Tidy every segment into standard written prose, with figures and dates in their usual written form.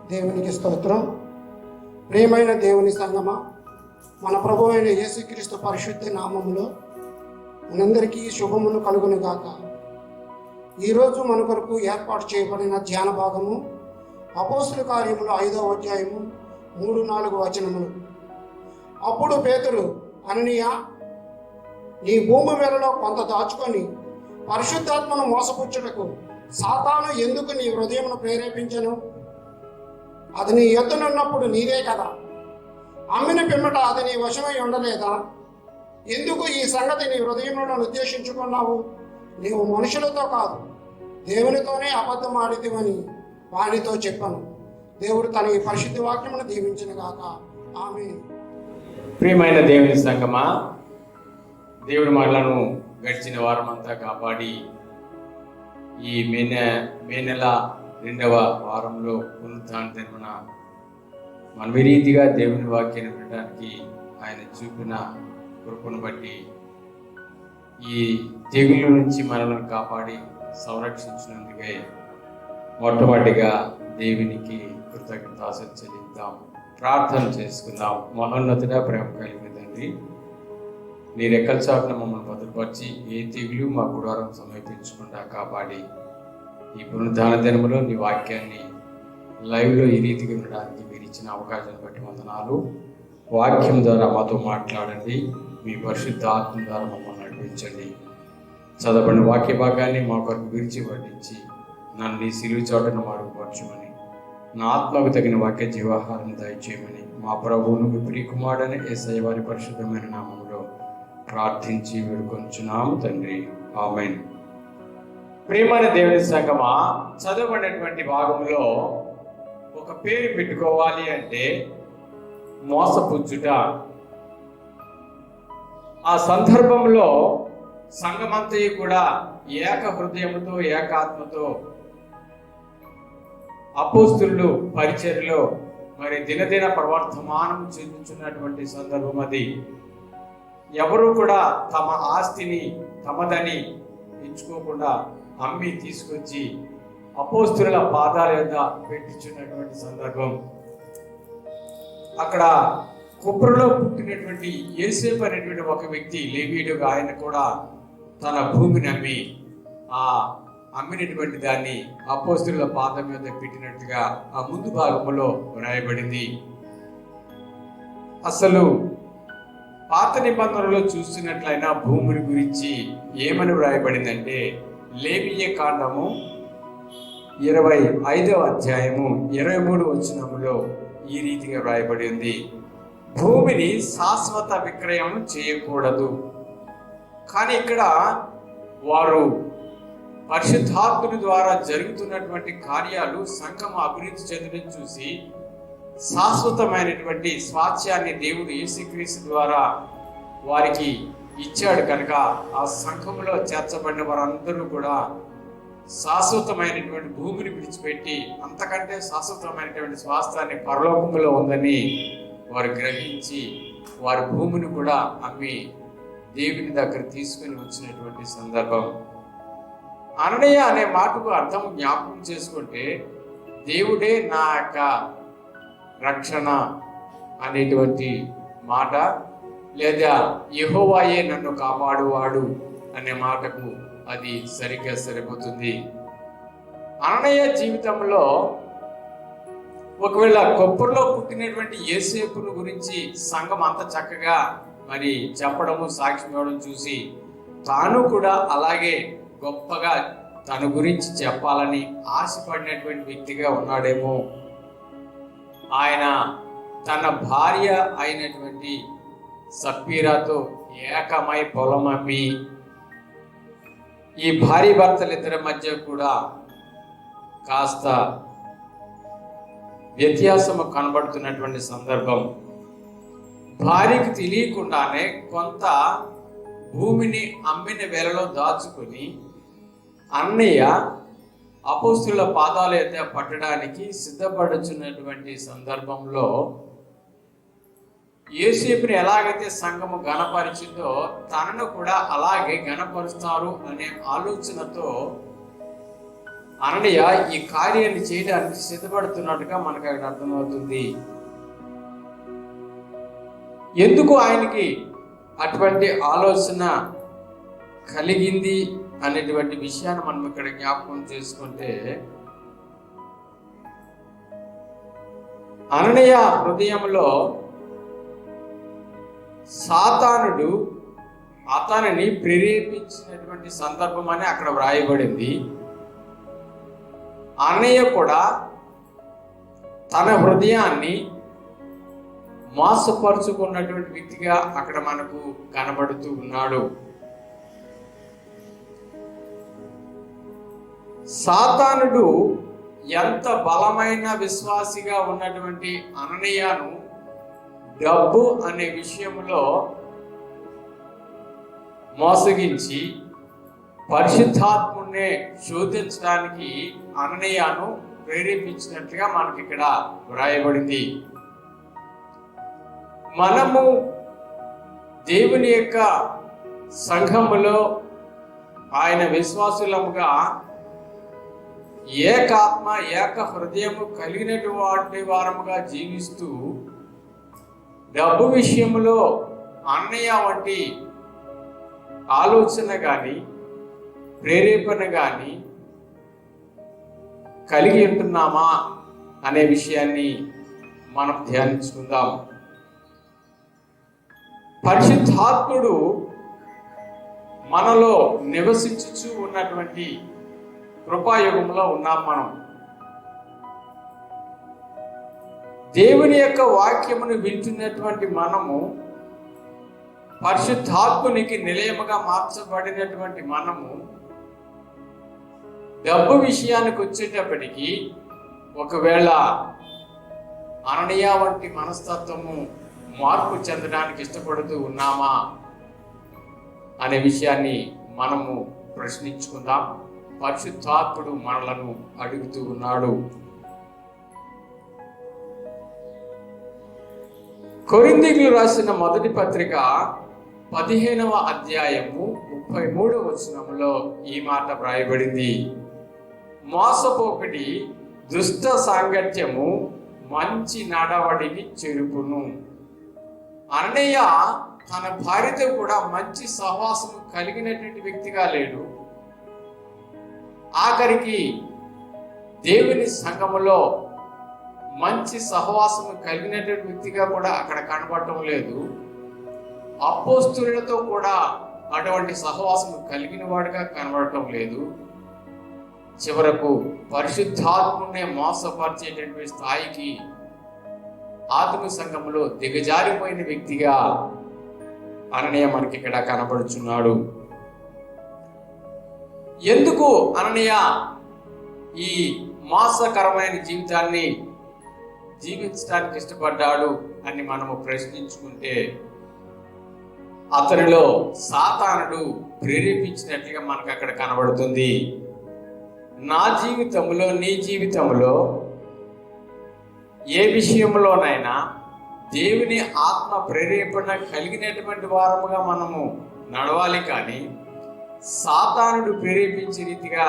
దేవునికి స్తోత్రం. ప్రియమైన దేవుని సంగమ, మన ప్రభు అయిన యేసుక్రీస్తు పరిశుద్ధ నామములో మనందరికీ శుభములు కలుగును గాక. ఈరోజు మన కొరకు ఏర్పాటు చేయబడిన ధ్యాన భాగము అపోస్తుల కార్యములు 5వ అధ్యాయము 3-4 వచనములు. అప్పుడు పేతురు, అననీయ, నీ భూమి వేలలో కొంత దాచుకొని పరిశుద్ధాత్మను మోసపుచ్చుటకు సాతాను ఎందుకు నీ హృదయమును ప్రేరేపించను? అది నీ యొద్దనున్నప్పుడు నీదే కదా. అమ్మిన పిమ్మట అది నీ వశమై ఉండలేదా? ఎందుకు ఈ సంగతి నీ హృదయంలో ఉద్దేశించుకున్నావు? నీవు మనుషులతో కాదు, దేవునితోనే అబద్ధం ఆడితివని వానితో చెప్పాను. దేవుడు తన ఈ పరిశుద్ధ వాక్యమును దీవించును గాక. ఆమేన్. ప్రియమైన దేవుని సంగమా, దేవుడి మాటలను గడిచిన వారమంతా కాపాడి ఈ మే నెల 2వ వారంలో పునరుత్థాన దినమున మనం ఈ రీతిగా దేవుని వాక్యాన్ని వినడానికి ఆయన చూపిన కృపను బట్టి ఈ తెగుళ్ళ నుంచి మనల్ని కాపాడి సంరక్షించినందుకే మొట్టమొదటిగా దేవునికి కృతజ్ఞతాస్తుతులు చెల్లిద్దాం. ప్రార్థన చేసుకుందాం. మహోన్నతుడా, ప్రేమ కలిగిన తండ్రి, నీ రెక్కల చాటున మమ్మల్ని భద్రపరిచి ఏ తెగులు మా గుడారం సమీపించకుండా కాపాడి ఈ పునరుద్ధాన దినములో నీ వాక్యాన్ని లైవ్లో ఈ రీతిగా వినడానికి మీరు ఇచ్చిన అవకాశాన్ని బట్టి వందనాలు. వాక్యం ద్వారా మాతో మాట్లాడండి, మీ పరిశుద్ధ ఆత్మ ద్వారా మమ్మల్ని నడిపించండి. చదవబడిన వాక్య భాగాన్ని మా కొరకు విరిచి పట్టించి నన్ను నీ సిలువ చోటను మరుగుపరచమని, నా ఆత్మకు తగిన వాక్య జీవాహారం దయచేయమని మా ప్రభువును విప్రీ కుమారుడని యేసయ్య వారి పరిశుద్ధమైన నామములో ప్రార్థించి వేడుకొంచున్నాము తండ్రి. ఆమేన్. ప్రియమైన దేవుని సంగమా, చదవబడినటువంటి భాగంలో ఒక పేరు పెట్టుకోవాలి అంటే మోసపుచ్చుట. ఆ సందర్భంలో సంఘమంతయు కూడా ఏక హృదయముతో ఏకాత్మతో అపోస్తులు పరిచర్యలో మరి దినదిన ప్రవర్తమానం చెందుతున్నటువంటి సందర్భం అది. ఎవరు కూడా తమ ఆస్తిని తమదని ఎంచుకోకుండా అమ్మి తీసుకొచ్చి అపోస్తుల పాదాల యొద్ద పెట్టించున్నటువంటి సందర్భం. అక్కడ కుప్రలో పుట్టినటువంటి యేసేపు అనేటువంటి ఒక వ్యక్తి, లేవీయుడుగా, ఆయన కూడా తన భూమిని అమ్మి ఆ అమ్మినటువంటి దాన్ని అపోస్తుల పాదం మీద పెట్టినట్టుగా ఆ ముందు భాగంలో వ్రాయబడింది. అసలు పాత నిబంధనలో చూస్తున్నట్లయినా భూమిని గురించి ఏమని వ్రాయబడిందంటే, లేవీయ కాండము 25వ అధ్యాయము 23 వచనములో ఈ రీతిగా వ్రాయబడి ఉంది, భూమిని శాశ్వత విక్రయం చేయకూడదు. కానీ ఇక్కడ వారు పరిశుద్ధాత్ముని ద్వారా జరుగుతున్నటువంటి కార్యాలు సంఘం అభివృద్ధి చెందడం చూసి శాశ్వతమైనటువంటి స్వాస్థ్యాన్ని దేవుడు యేసుక్రీస్తు ద్వారా వారికి ఇచ్చాడు కనుక ఆ సంఘంలో చేర్చబడిన వారందరూ కూడా శాశ్వతమైనటువంటి భూమిని విడిచిపెట్టి అంతకంటే శాశ్వతమైనటువంటి స్వాస్థ్యాన్ని పరలోకంలో ఉందని వారు గ్రహించి వారి భూమిని కూడా అమ్మి దేవుని దగ్గర తీసుకుని వచ్చినటువంటి సందర్భం. అననీయ అనే మాటకు అర్థం జ్ఞాపకం చేసుకుంటే, దేవుడే నా యొక్క రక్షణ అనేటువంటి మాట, లేదా యెహోవాయే నన్ను కాపాడువాడు అనే మాటకు అది సరిగ్గా సరిపోతుంది. అననీయ జీవితంలో ఒకవేళ కొప్పర్లో పుట్టినటువంటి యేసేపును గురించి సంఘం అంత చక్కగా మరి చెప్పడము, సాక్ష్యం ఇవ్వడం చూసి తాను కూడా అలాగే గొప్పగా తన గురించి చెప్పాలని ఆశపడినటువంటి వ్యక్తిగా ఉన్నాడేమో. ఆయన తన భార్య అయినటువంటి సప్పీరాతో ఏకమై పొలం అమ్మి, ఈ భార్య భర్తలిద్దరి మధ్య కూడా కాస్త వ్యత్యాసము కనబడుతున్నటువంటి సందర్భం. భార్యకు తెలియకుండానే కొంత భూమిని అమ్మిన వేళలో దాచుకుని అన్నయ్య అపోస్తుల పాదాల యొద్ద పట్టడానికి సిద్ధపడుచున్నటువంటి సందర్భంలో యేసేపుని ఎలాగైతే సంఘము ఘనపరిచిందో తనను కూడా అలాగే ఘనపరుస్తారు అనే ఆలోచనతో అననీయ ఈ కార్యాన్ని చేయడానికి సిద్ధపడుతున్నట్టుగా మనకు అక్కడ అర్థమవుతుంది. ఎందుకు ఆయనకి అటువంటి ఆలోచన కలిగింది అనేటువంటి విషయాన్ని మనం ఇక్కడ జ్ఞాపకం చేసుకుంటే, అననీయ హృదయంలో సాతానుడు అతనిని ప్రేరేపించినటువంటి సందర్భం అని అక్కడ వ్రాయబడింది. అననీయ కూడా తన హృదయాన్ని మోసపరుచుకున్నటువంటి వ్యక్తిగా అక్కడ మనకు కనబడుతూ ఉన్నాడు. సాతానుడు ఎంత బలమైన విశ్వాసిగా ఉన్నటువంటి అననీయను డబ్బు అనే విషయంలో మోసగించి పరిశుద్ధాత్మునే శోధించడానికి అననీయను ప్రేరేపించినట్లుగా మనకి ఇక్కడ వ్రాయబడింది. మనము దేవుని యొక్క సంఘములో ఆయన విశ్వాసులముగా ఏకాత్మ ఏక హృదయము కలిగినటువంటి వారముగా జీవిస్తూ డబ్బు విషయంలో అన్నయ్య వంటి ఆలోచన కానీ ప్రేరేపణ కానీ కలిగి ఉంటున్నామా అనే విషయాన్ని మనం ధ్యానించుకుందాం. పరిశుద్ధాత్ముడు మనలో నివసించుచూ ఉన్నటువంటి కృపాయుగంలో ఉన్నాం. మనం దేవుని యొక్క వాక్యమును వింటున్నటువంటి మనము, పరిశుద్ధాత్మునికి నిలయముగా మార్చబడినటువంటి మనము డబ్బు విషయానికి వచ్చేటప్పటికి ఒకవేళ అననీయ వంటి మనస్తత్వము మార్పు చెందడానికి ఇష్టపడుతూ ఉన్నామా అనే విషయాన్ని మనము ప్రశ్నించుకుందాం. పరిశుద్ధాత్ముడు మనలను అడుగుతూ ఉన్నాడు. కొరింథీయులకు రాసిన మొదటి పత్రిక 15వ అధ్యాయము 33వ వచనంలో ఈ మాట వ్రాయబడింది. మోసపోకటి దుష్ట సాంగత్యము మంచి నడవడిని చెరుపును. అననీయ తన భార్యతో కూడా మంచి సహవాసము కలిగినటువంటి వ్యక్తిగా లేడు. ఆఖరికి దేవుని సంఘములో మంచి సహవాసము కలిగినటువంటి వ్యక్తిగా కూడా అక్కడ కనబడటం లేదు. అపోస్తులతో కూడా అటువంటి సహవాసము కలిగిన వాడిగా కనబడటం లేదు. చివరకు పరిశుద్ధాత్మనే మోసపరిచేటటువంటి స్థాయికి ఆత్మ సంఘములో దిగజారిపోయిన వ్యక్తిగా అననీయ మనకి ఇక్కడ కనబడుచున్నాడు. ఎందుకు అననీయ ఈ మోసకరమైన జీవితాన్ని జీవించడానికి ఇష్టపడ్డాడు అని మనము ప్రశ్నించుకుంటే, అతనిలో సాతానుడు ప్రేరేపించినట్లుగా మనకు అక్కడ కనబడుతుంది. నా జీవితంలో, నీ జీవితంలో ఏ విషయంలోనైనా దేవుని ఆత్మ ప్రేరేపణ కలిగినటువంటి వారముగా మనము నడవాలి, కానీ సాతానుడు ప్రేరేపించే రీతిగా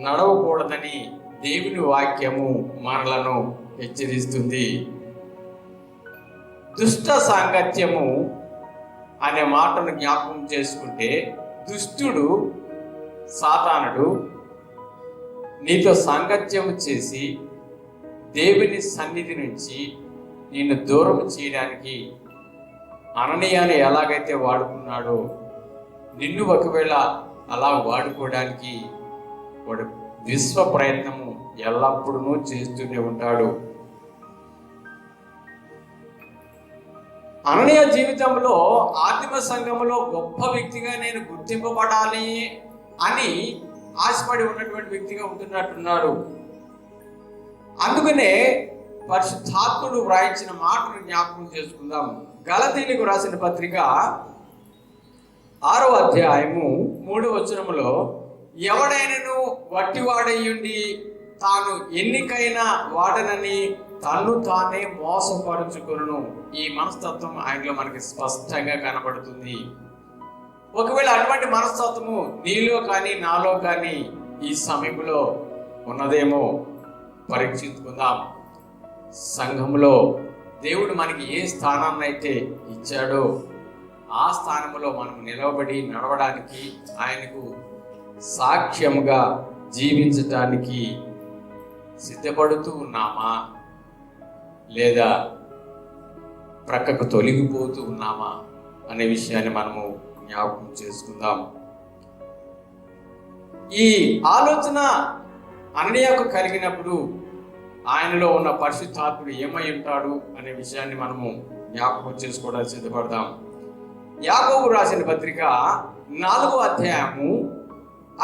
నడవకూడదని దేవుని వాక్యము మనలను హెచ్చరిస్తుంది. దుష్ట సాంగత్యము అనే మాటను జ్ఞాపకం చేసుకుంటే, దుష్టుడు సాతానుడు నీతో సాంగత్యము చేసి దేవుని సన్నిధి నుంచి నిన్ను దూరం చేయడానికి అననీయాన్ని ఎలాగైతే వాడుకున్నాడో, నిన్ను ఒకవేళ అలా వాడుకోవడానికి వాడు విశ్వ ప్రయత్నము ఎల్లప్పుడూ చేస్తూనే ఉంటాడు. అననీయ జీవితంలో ఆదిమ సంఘములో గొప్ప వ్యక్తిగా నేను గుర్తింపబడాలి అని ఆశపడి ఉన్నటువంటి వ్యక్తిగా ఉంటున్నట్టున్నాడు. అందుకనే పరిశుద్ధాత్ముడు వ్రాయించిన మాటను జ్ఞాపకం చేసుకుందాం. గలతీయులకు రాసిన పత్రిక 6వ అధ్యాయము 3వ వచనములో, ఎవడైనను వట్టివాడయ్యుండి తాను ఎన్నికైన వాడనని తన్ను తానే మోసపరుచుకొనును. ఈ మనస్తత్వం ఆయనలో మనకి స్పష్టంగా కనబడుతుంది. ఒకవేళ అటువంటి మనస్తత్వము నీలో కానీ నాలో కానీ ఈ సమయంలో ఉన్నదేమో పరీక్షించుకుందాం. సంఘంలో దేవుడు మనకి ఏ స్థానాన్ని అయితే ఇచ్చాడో ఆ స్థానంలో మనం నిలబడి నడవడానికి, ఆయనకు సాక్ష్యముగా జీవించటానికి సిద్ధపడుతూ ఉన్నామా, లేదా ప్రక్కకు తొలగిపోతూ ఉన్నామా అనే విషయాన్ని మనము జ్ఞాపకం చేసుకుందాం. ఈ ఆలోచన అననీయకు కలిగినప్పుడు ఆయనలో ఉన్న పరిశుద్ధాత్ముడు ఏమై ఉంటాడు అనే విషయాన్ని మనము జ్ఞాపకం చేసుకోవడానికి సిద్ధపడదాం. యాకోబు రాసిన పత్రిక 4వ అధ్యాయము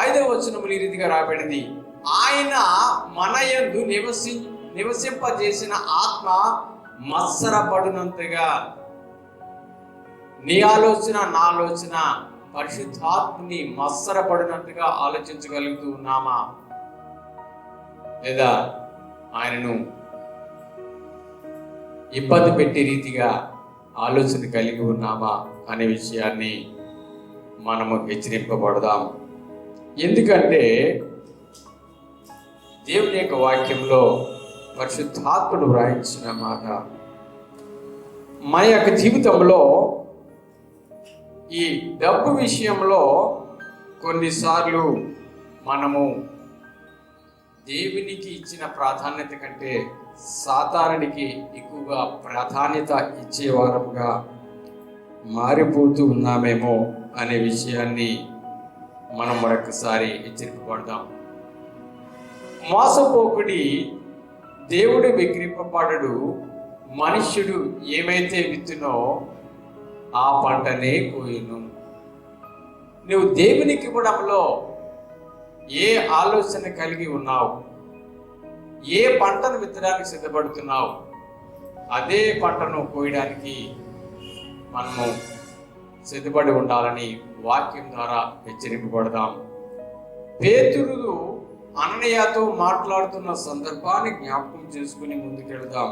5వ వచనములు ఈ రీతిగా రాబడింది: ఆయన మన యందు నివసింపజేసిన ఆత్మ మత్సరపడినంతగా నీ ఆలోచన, నా ఆలోచన పరిశుద్ధాత్మని మత్సరపడినట్టుగా ఆలోచించగలుగుతూ ఉన్నామా, లేదా ఆయనను ఇబ్బంది పెట్టే రీతిగా ఆలోచన కలిగి ఉన్నామా అనే విషయాన్ని మనము హెచ్చరింపబడదాం. ఎందుకంటే దేవుని యొక్క వాక్యంలో పరిశుద్ధాత్ముడు వ్రాయించిన మాట, మన యొక్క జీవితంలో ఈ డబ్బు విషయంలో కొన్నిసార్లు మనము దేవునికి ఇచ్చిన ప్రాధాన్యత కంటే సాతానుడికి ఎక్కువగా ప్రాధాన్యత ఇచ్చేవారముగా మారిపోతూ ఉన్నామేమో అనే విషయాన్ని మనం మరొకసారి హెచ్చరింపబడదాం. మోసపోకుడి, దేవుడు విగ్రహింపబడడు, మనుష్యుడు ఏమైతే విత్తునో ఆ పంటనే కోయును. నువ్వు దేవునికి ఇవ్వడంలో ఏ ఆలోచన కలిగి ఉన్నావు, ఏ పంటను విత్తడానికి సిద్ధపడుతున్నావు, అదే పంటను కోయడానికి మనము సిద్ధపడి ఉండాలని వాక్యం ద్వారా హెచ్చరింపబడదాం. పేతురు అననీయతో మాట్లాడుతున్న సందర్భాన్ని జ్ఞాపకం చేసుకుని ముందుకెళ్దాం.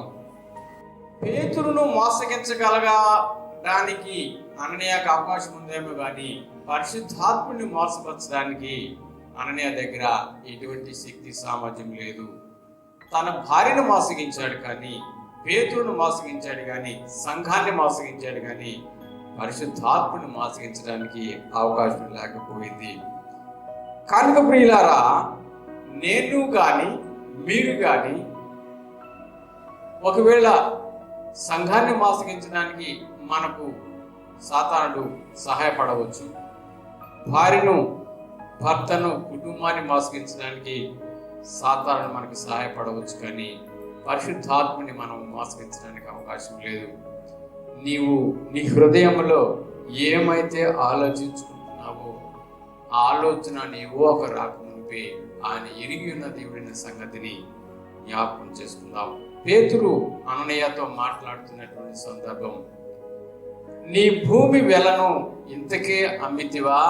పేతురును మోసగించగలగడానికి అననీయకు అవకాశం ఉందేమో కానీ పరిశుద్ధాత్ముని మోసపరచడానికి అననీయ దగ్గర ఎటువంటి శక్తి సామర్థ్యం లేదు. తన భార్యను మోసగించాడు కానీ, పేతురును మోసగించాడు కానీ, సంఘాన్ని మోసగించాడు కానీ పరిశుద్ధాత్మని మోసగించడానికి అవకాశం లేకపోయింది. కనుక ప్రియులారా, నేను కానీ మీరు కానీ ఒకవేళ సంఘాన్ని మోసగించడానికి మనకు సాతానుడు సహాయపడవచ్చు, భార్యను, భర్తను, కుటుంబాన్ని మోసగించడానికి సాతానుడు మనకు సహాయపడవచ్చు, కానీ పరిశుద్ధాత్మని మనం మోసగించడానికి అవకాశం లేదు. నీవు నీ హృదయంలో ఏమైతే ఆలోచించుకుంటున్నావో ఆ ఆలోచన నీవు ఒక రాకమునిపే ఆయన ఎరిగి ఉన్న దేవుడైన సంగతిని జ్ఞాపకం చేసుకుందాం. పేతురు అననీయతో మాట్లాడుతున్నటువంటి సందర్భం, నీ భూమి వెలను ఇంతకే అమ్మితివా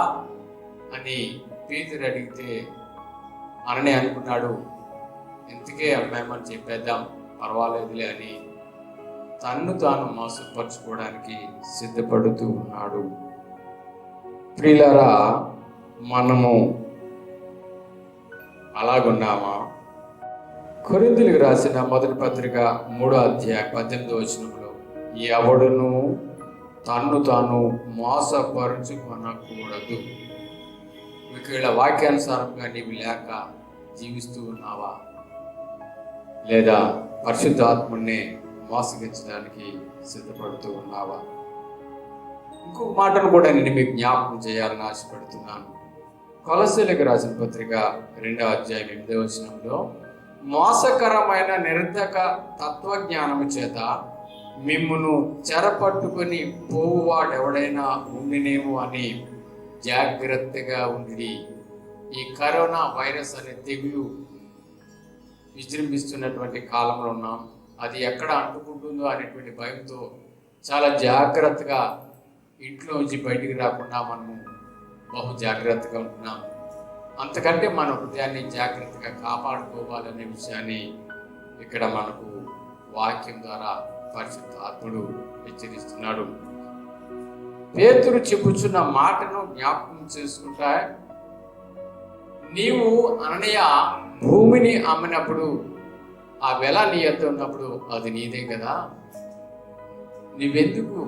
అని పేతురు అడిగితే అననీయ అనుకున్నాడు, ఇంతకే అమ్మామని చెప్పేద్దాం, పర్వాలేదులే అని తన్ను తాను మోసపరుచుకోవడానికి సిద్ధపడుతూ ఉన్నాడు. ప్రియులారా, మనము అలాగున్నామా? కొరింథీయులకు రాసిన మొదటి పత్రిక 3వ అధ్యాయం 18వ వచనంలో, ఎవడును తన్ను తాను మోసపరుచుకొనకూడదు. ఒకవేళ వాక్యానుసారంగా నీవు లేక జీవిస్తూ ఉన్నావా, లేదా పరిశుద్ధాత్మని మోసగించడానికి సిద్ధపడుతూ ఉన్నావా? ఇంకొక మాటను కూడా నేను మీకు జ్ఞాపకం చేయాలని ఆశపడుతున్నాను. కొలస్సీలకు రాసిన పత్రిక 2వ అధ్యాయం 8వ వచనంలో, మోసకరమైన నిరర్ధక తత్వజ్ఞానము చేత మిమ్మును చెరపట్టుకొని పోవువాడెవడైనా ఉండినేమో అని జాగ్రత్తగా ఉండి. ఈ కరోనా వైరస్ అనే తెగులు విజృంభిస్తున్నటువంటి కాలంలో ఉన్నాం. అది ఎక్కడ అంటుకుంటుందో అనేటువంటి భయంతో చాలా జాగ్రత్తగా ఇంట్లో నుంచి బయటికి రాకుండా మనము బహు జాగ్రత్తగా ఉంటున్నాం. అంతకంటే మన హృదయాన్ని జాగ్రత్తగా కాపాడుకోవాలనే విషయాన్ని ఇక్కడ మనకు వాక్యం ద్వారా పరిశుద్ధాత్ముడు హెచ్చరిస్తున్నాడు. పేతురు చెప్పుచున్న మాటను జ్ఞాపకం చేసుకుంటా, నీవు అననీయ భూమిని అమ్మినప్పుడు ఆ వెల నీ యొద్ద ఉన్నప్పుడు అది నీదే కదా, నువ్వెందుకు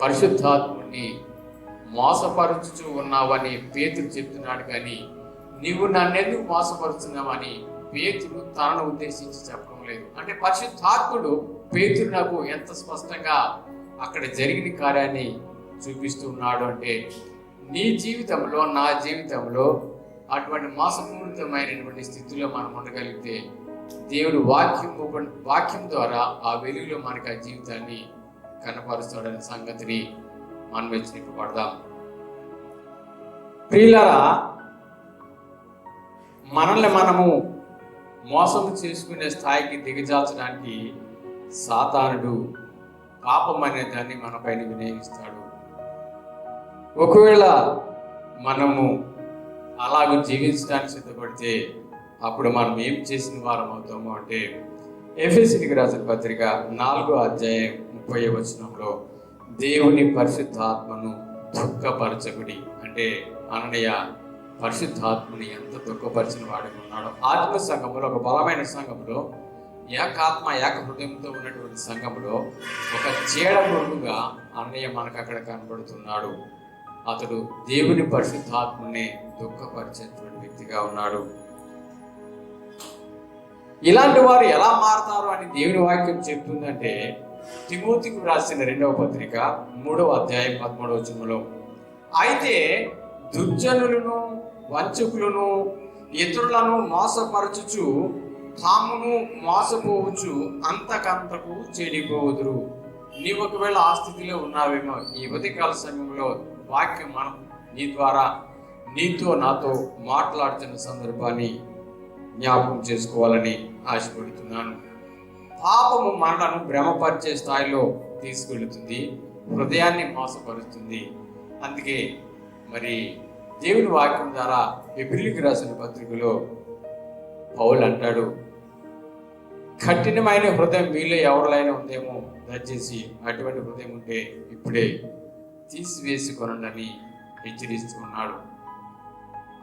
పరిశుద్ధాత్ముని మోసపరుచుచూ ఉన్నావని పేతురు చెప్తున్నాడు. కానీ నీవు నన్నెందుకు మోసపరుచున్నావని పేతురు తనను ఉద్దేశించి చెప్పడం లేదు. అంటే పరిశుద్ధాత్ముడు పేతురు నాకు ఎంత స్పష్టంగా అక్కడ జరిగిన కార్యాన్ని చూపిస్తూ ఉన్నాడు అంటే, నీ జీవితంలో నా జీవితంలో అటువంటి మోసపూరితమైనటువంటి స్థితిలో మనం ఉండగలిగితే దేవుడు వాక్యం ద్వారా ఆ వెలుగులో మనకి ఆ జీవితాన్ని కనపరుస్తాడనే సంగతిని మనం హెచ్చరింపబడదాం. ప్రియులారా, మనల్ని మనము మోసం చేసుకునే స్థాయికి దిగజార్చడానికి సాతానుడు పాపం అనే దాన్ని మన పైన వినియోగిస్తాడు. ఒకవేళ మనము అలాగ జీవించడానికి సిద్ధపడితే అప్పుడు మనం ఏం చేసిన వారం అవుతాము అంటే, ఎఫెసీయులకు రాసిన పత్రిక 4వ అధ్యాయం 30వ వచనంలో దేవుని పరిశుద్ధాత్మను దుఃఖపరచకుడి అంటే, అననీయ పరిశుద్ధాత్మని ఎంత దుఃఖపరిచిన వాడిగా ఉన్నాడో. ఆత్మ సంఘంలో, ఒక బలమైన సంఘంలో, ఏకాత్మ ఏక హృదయంతో ఉన్నటువంటి సంఘంలో ఒక చీడ పురుగుగా అన్నయ్య మనకు అక్కడ కనబడుతున్నాడు. అతడు దేవుని పరిశుద్ధాత్మని దుఃఖపరిచేటువంటి వ్యక్తిగా ఉన్నాడు. ఇలాంటి వారు ఎలా మారతారు అని దేవుని వాక్యం చెప్తుందంటే, తిమోతికి రాసిన 2వ పత్రిక 3వ అధ్యాయం 13వ వచనంలో, అయితే దుర్జనులను వంచకులను ఇతరులను మోసపరచుచు తామును మోసపోవచ్చు అంతకంతకు చెడిపోదురు. నీవు ఒకవేళ ఆ స్థితిలో ఉన్నావేమో, ఈ ఉదయకాల సమయంలో వాక్యం మనం నీ ద్వారా నీతో నాతో మాట్లాడుతున్న సందర్భాన్ని జ్ఞాపకం చేసుకోవాలని ఆశపడుతున్నాను. పాపము మనలను భ్రమపరిచే స్థాయిలో తీసుకెళ్తుంది, హృదయాన్ని మోసపరుస్తుంది. అందుకే మరి దేవుని వాక్యం ద్వారా హెబ్రీయులకు రాసిన పత్రికలో పౌలు అంటాడు, కఠినమైన హృదయం మీలో ఎవరిలైనా ఉందేమో దయచేసి అటువంటి హృదయం ఉంటే ఇప్పుడే తీసివేసి కొనండి హెచ్చరిస్తూ ఉన్నాడు.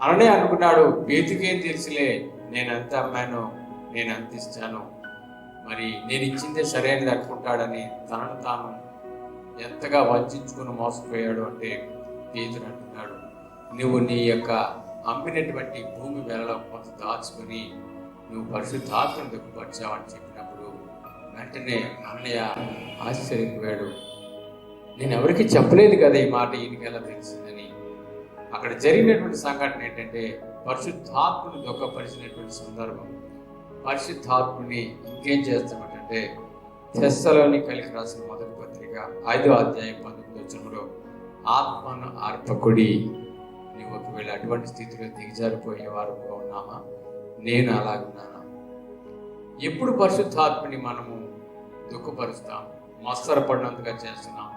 అననే అనుకున్నాడు, పేతుకేం తెలుసులే, నేను ఎంత అమ్మాను, నేను ఎంత ఇచ్చాను, మరి నేను ఇచ్చిందే సరైనది అనుకుంటాడని తనను తాను ఎంతగా వంచుకుని మోసపోయాడు అంటే, పేతురు అంటున్నాడు, నువ్వు నీ యొక్క అమ్మినటువంటి భూమి వెలలో కొంత దాచుకుని నువ్వు పరిశుద్ధాత్మను దుఃఖపరిచావని చెప్పినప్పుడు వెంటనే అన్నయ్య ఆశ్చర్యపోయాడు. నేను ఎవరికి చెప్పలేదు కదా ఈ మాట, ఈయనకి ఎలా తెలిసిందని. అక్కడ జరిగినటువంటి సంఘటన ఏంటంటే, పరిశుద్ధాత్మని దుఃఖపరిచినటువంటి సందర్భం. పరిశుద్ధాత్మని ఇంకేం చేస్తామంటే, తెస్సలోనికైలకు రాసిన 1వ పత్రిక 5వ అధ్యాయం 19వ వచనంలో, ఆత్మను అర్పకుడి. నువ్వు ఒకవేళ అటువంటి స్థితిలో దిగజారిపోయే వారుగా ఉన్నామా? నేను అలాగున్నానా? ఎప్పుడు పరిశుద్ధాత్మని మనము దుఃఖపరుస్తాం, మత్సరపడినంతగా చేస్తున్నాం,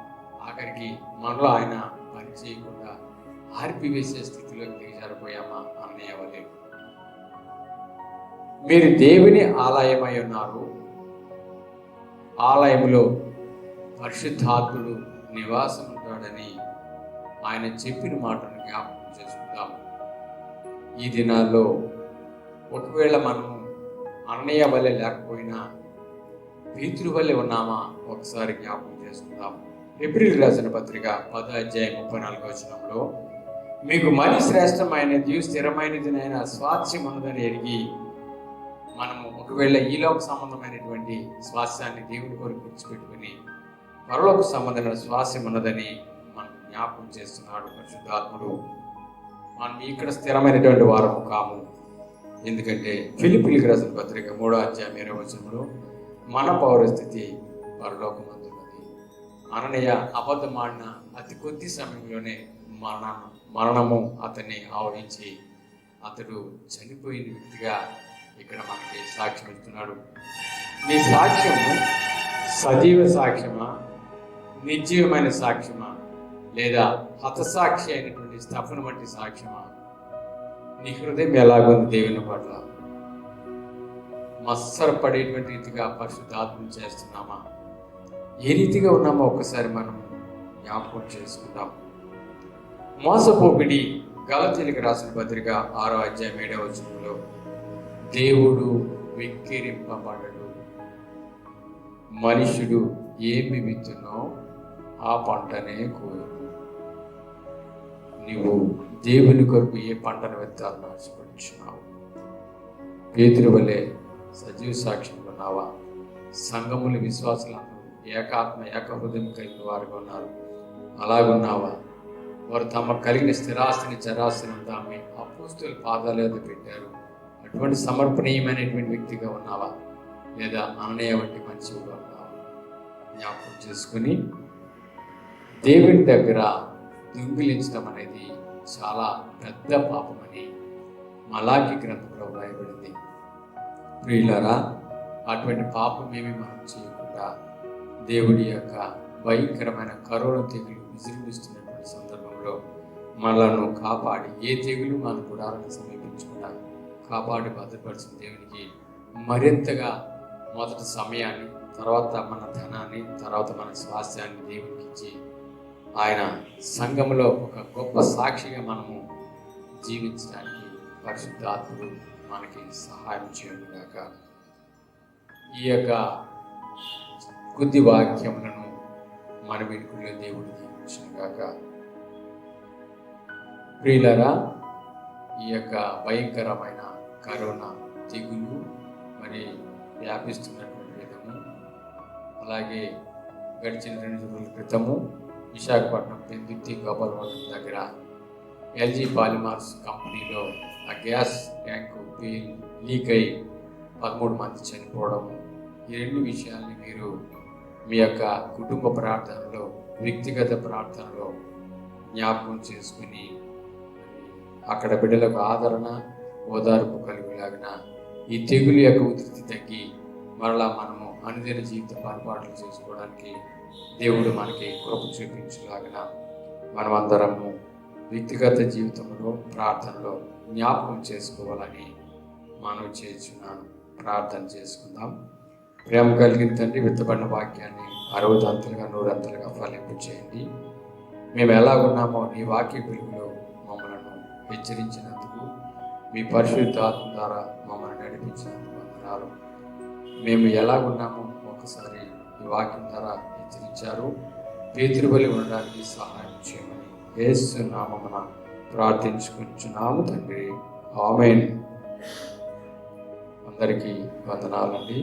ఆఖరికి మనలో ఆయన పని చేయకుండా ఆర్పివేసే స్థితిలోకి దిగజారిపోయామా అన్నయ్య వలె. మీరు దేవుని ఆలయమై ఉన్నారు, ఆలయంలో పరిశుద్ధాత్ముడు నివాసం ఉంటాడని ఆయన చెప్పిన మాటను జ్ఞాపకం చేసుకుందాం. ఈ దినాల్లో ఒకవేళ మనము అన్నయ్య వల్లే లేకపోయినా పేతురు వల్లే ఉన్నామా ఒకసారి జ్ఞాపకం చేసుకుందాం. హెబ్రీయులకు రాసిన పత్రిక 10వ అధ్యాయం 34వ వచనంలో, మీకు మరి శ్రేష్టమైనది స్థిరమైనదినైనా స్వాస్థ్యం ఉన్నదని ఎరిగి, మనము ఒకవేళ ఈలోక సంబంధమైనటువంటి స్వాస్థ్యాన్ని దేవుని కొరకు విడిచిపెట్టుకుని పరలోక సంబంధమైన స్వాస్థ్యం ఉన్నదని మనం జ్ఞాపకం చేస్తున్నాడు పరిశుద్ధాత్ముడు. మనం ఇక్కడ స్థిరమైనటువంటి వారము కాము. ఎందుకంటే ఫిలిప్పీయులకు రాసిన పత్రిక 3వ అధ్యాయం 20వ వచనంలో, మన పౌరస్థితి పరలోకమందున్నది. అననీయ అబద్ధమాడిన అతి కొద్ది సమయంలోనే మరణము అతన్ని ఆవహించి అతడు చనిపోయిన వ్యక్తిగా ఇక్కడ మనకి సాక్ష్యం ఇస్తున్నాడు. నీ సాక్ష్యము సజీవ సాక్ష్యమా, నిర్జీవమైన సాక్ష్యమా, లేదా హతసాక్షి అయినటువంటి స్తఫను వంటి సాక్ష్యమా? నీ హృదయం ఎలాగుంది దేవుని పట్ల? మత్సరపడేటువంటి రీతిగా పరిశుద్ధాత్మను చేస్తున్నామా? ఏ రీతిగా ఉన్నామో ఒక్కసారి మనం జ్ఞాపకం చేసుకుందాం. మోసపోపిడి గలతీయులకు రాసిన పత్రిక 6వ అధ్యాయం 7వ వచనంలో దేవుడు వెక్కిరింపబడడు, మనుషుడు ఏమి విత్తునో ఆ పంటనే కోయును. నీవు దేవుని కొరకు ఏ పంటను విత్తాలని ఆశపడుచున్నావు? పేతురు వలె సజీవ సాక్ష్యంలో ఉన్నావా? సంఘములు విశ్వాసులను ఏకాత్మ ఏకహృదయం కలిగిన వారుగా ఉన్నారు, అలాగున్నావా? వారు తమ కలిగిన స్థిరాస్తిని చరాస్తిని దాన్ని అపోస్తుల పాదాల మీద పెట్టారు. అటువంటి సమర్పణీయమైనటువంటి వ్యక్తిగా ఉన్నావా? లేదా అననయ వంటి మంచిగా ఉన్నావా? జ్ఞాపకం చేసుకుని దేవుని దగ్గర దొంగిలించడం అనేది చాలా పెద్ద పాపమని మలాకి గ్రంథంలో వ్రాయబడింది. ప్రియులారా, అటువంటి పాపమేమి మనం చేయకుండా దేవుడి యొక్క భయంకరమైన కరోనా తెగులు విజృంభిస్తున్నటువంటి సందర్భంలో మనలను కాపాడి, ఏ తెగులు మన గుడాలను సమీపించకుండా కాపాడి భద్రపరిచిన దేవునికి మరింతగా మొదటి సమయాన్ని, తర్వాత మన ధనాన్ని, తర్వాత మన స్వాస్థ్యాన్ని దేవునికి ఇచ్చి ఆయన సంఘంలో ఒక గొప్ప సాక్షిగా మనము జీవించడానికి పరిశుద్ధాత్ముడు మనకి సహాయం చేయనుగాక. ఈ యొక్క కొద్ది వాక్యములను మన వెనుకలో దేవుడు దీవించునుగాక. ప్రియులారా, ఈ యొక్క భయంకరమైన కరోనా తెగులు మరి వ్యాపిస్తున్నటువంటి విధము, అలాగే గడిచిన 2 రోజుల క్రితము విశాఖపట్నం పెందుర్తి గోపాలపట్నం దగ్గర ఎల్జీ పాలిమర్స్ కంపెనీలో ఆ గ్యాస్ ట్యాంకు లీక్ అయి 13 మంది చనిపోవడము, ఈ 2 విషయాల్ని మీరు మీ యొక్క కుటుంబ ప్రార్థనలో, వ్యక్తిగత ప్రార్థనలో జ్ఞాపకం చేసుకుని అక్కడ బిడ్డలకు ఆదరణ, ఓదార్పు కలిగిలాగిన ఈ తెగులు యొక్క ఉధృతి తగ్గి మరలా మనము అనుదిన జీవిత పొరపాట్లు చేసుకోవడానికి దేవుడు మనకి కృప చూపించలాగిన మనమందరము వ్యక్తిగత జీవితంలో, ప్రార్థనలో జ్ఞాపకం చేసుకోవాలని మనవి చేస్తున్నాను. ప్రార్థన చేసుకుందాం. ప్రేమ కలిగిన తండ్రి, విత్తబడిన వాక్యాన్ని 60 అంతలుగా 100 అంతలుగా ఫలింపు చేయండి. మేము ఎలాగున్నామో నీ వాక్య వెలుగులో మమ్మల్ని హెచ్చరించినందుకు, మీ పరిశుద్ధాత్మ ద్వారా మమ్మల్ని నడిపించినందుకు వందనాలు. మేము ఎలాగున్నామో ఒకసారి ఈ వాక్యం ద్వారా హెచ్చరించారు. పేతురు వలె ఉండడానికి సహాయం చేయమని యేసు నామమున ప్రార్థించుకుంటున్నాము తండ్రి. ఆమేన్. అందరికీ వందనాలండి.